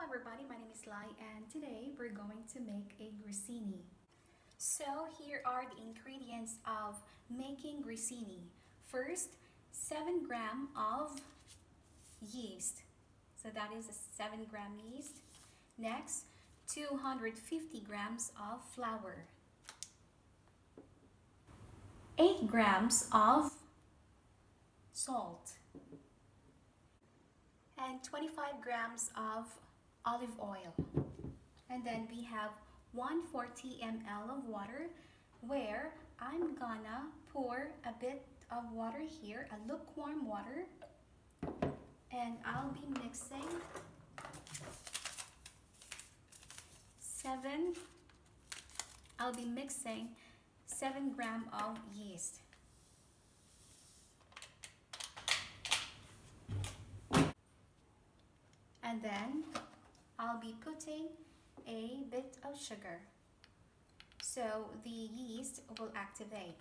everybody, my name is Lai and today we're going to make a grissini. So here are the ingredients of making grissini. First, 7 grams of yeast. So that is a 7-gram yeast. Next, 250 grams of flour. 8 grams of salt. And 25 grams of olive oil. And then we have 140 ml of water, where I'm gonna pour a bit of water here, a lukewarm water, and I'll be mixing 7 grams of yeast. And then I'll be putting a bit of sugar, so the yeast will activate.